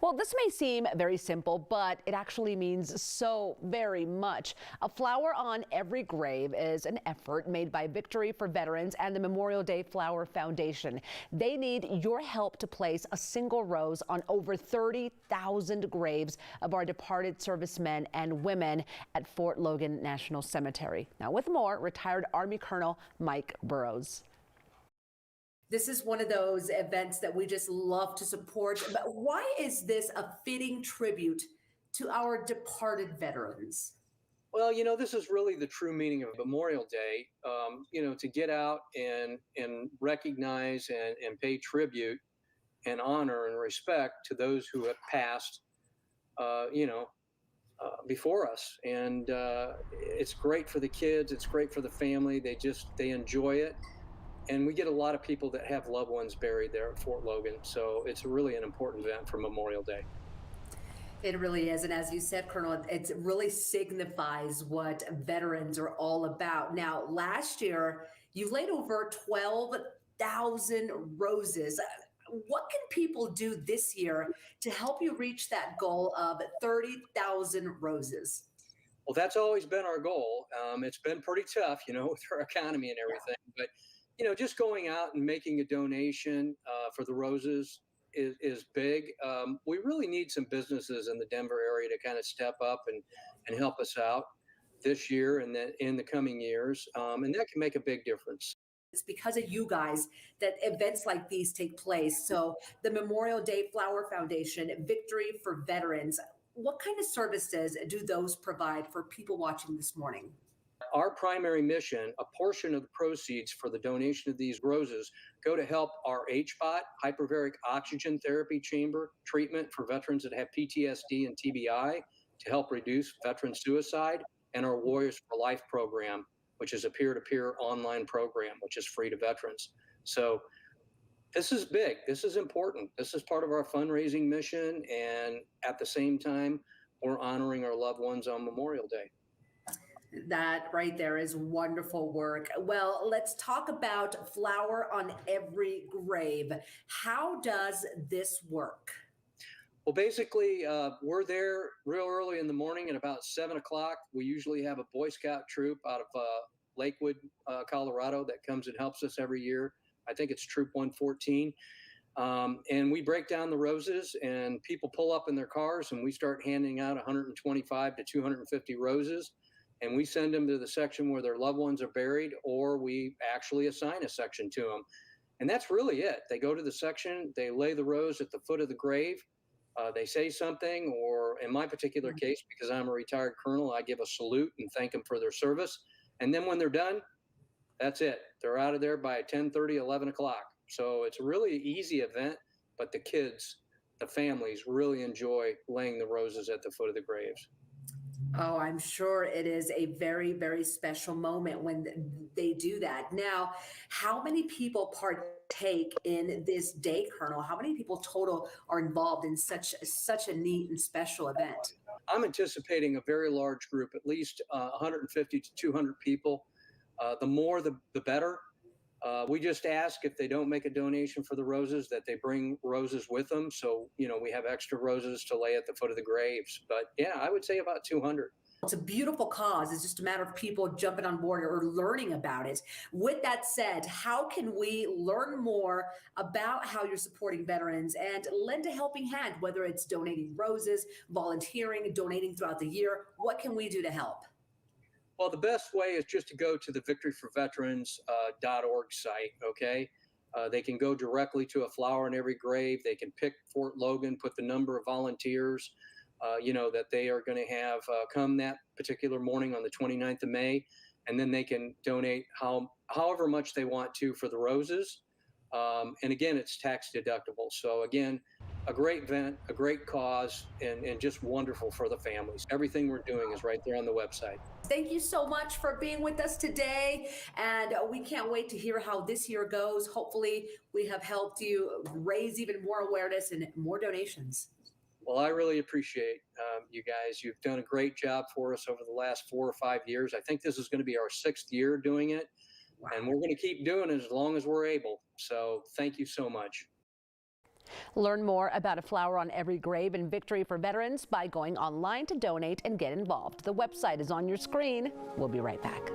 Well, this may seem very simple, but it actually means so very much. A flower on every grave is an effort made by Victory for Veterans and the Memorial Day Flower Foundation. They need your help to place a single rose on over 30,000 graves of our departed servicemen and women at Fort Logan National Cemetery. Now, with more, retired Army Colonel Mike Burrows. This is one of those events that we just love to support. But why is this a fitting tribute to our departed veterans? Well, this is really the true meaning of Memorial Day, to get out and recognize and pay tribute and honor and respect to those who have passed, before us. And it's great for the kids. It's great for the family. They enjoy it. And we get a lot of people that have loved ones buried there at Fort Logan. So it's really an important event for Memorial Day. It really is. And as you said, Colonel, it really signifies what veterans are all about. Now, last year, you laid over 12,000 roses. What can people do this year to help you reach that goal of 30,000 roses? Well, that's always been our goal. It's been pretty tough, with our economy and everything. But just going out and making a donation for the roses is big. We really need some businesses in the Denver area to kind of step up and help us out this year and then in the coming years. And that can make a big difference. It's because of you guys that events like these take place. So the Memorial Day Flower Foundation, Victory for Veterans, what kind of services do those provide for people watching this morning? Our primary mission, a portion of the proceeds for the donation of these roses go to help our HBOT, hyperbaric oxygen therapy chamber treatment for veterans that have PTSD and TBI to help reduce veteran suicide, and our Warriors for Life program, which is a peer-to-peer online program, which is free to veterans. So this is big. This is important. This is part of our fundraising mission. And at the same time, we're honoring our loved ones on Memorial Day. That right there is wonderful work. Well, let's talk about Flower on Every Grave. How does this work? Well, basically, we're there real early in the morning at about 7 o'clock. We usually have a Boy Scout troop out of Lakewood, Colorado that comes and helps us every year. I think it's Troop 114. And we break down the roses and people pull up in their cars and we start handing out 125 to 250 roses. And we send them to the section where their loved ones are buried, or we actually assign a section to them. And that's really it. They go to the section, they lay the rose at the foot of the grave, they say something, or in my particular case, because I'm a retired colonel, I give a salute and thank them for their service. And then when they're done, that's it. They're out of there by 10:30, 11 o'clock. So it's a really easy event, but the kids, the families really enjoy laying the roses at the foot of the graves. Oh, I'm sure it is a very, very special moment when they do that. Now, how many people partake in this day, Colonel? How many people total are involved in such a neat and special event? I'm anticipating a very large group, at least 150 to 200 people. The more, the better. We just ask if they don't make a donation for the roses that they bring roses with them. So, we have extra roses to lay at the foot of the graves. But yeah, I would say about 200. It's a beautiful cause. It's just a matter of people jumping on board or learning about it. With that said, how can we learn more about how you're supporting veterans and lend a helping hand, whether it's donating roses, volunteering, donating throughout the year? What can we do to help? Well, the best way is just to go to the victoryforveterans.org site, okay? They can go directly to a flower in every grave. They can pick Fort Logan, put the number of volunteers, that they are going to have come that particular morning on the 29th of May. And then they can donate however much they want to for the roses. And again, it's tax deductible. So again, a great event, a great cause, and just wonderful for the families. Everything we're doing is right there on the website. Thank you so much for being with us today. And we can't wait to hear how this year goes. Hopefully we have helped you raise even more awareness and more donations. Well, I really appreciate you guys. You've done a great job for us over the last 4 or 5 years. I think this is going to be our 6th year doing it. Wow. And we're going to keep doing it as long as we're able. So thank you so much. Learn more about A Flower on Every Grave and Victory for Veterans by going online to donate and get involved. The website is on your screen. We'll be right back.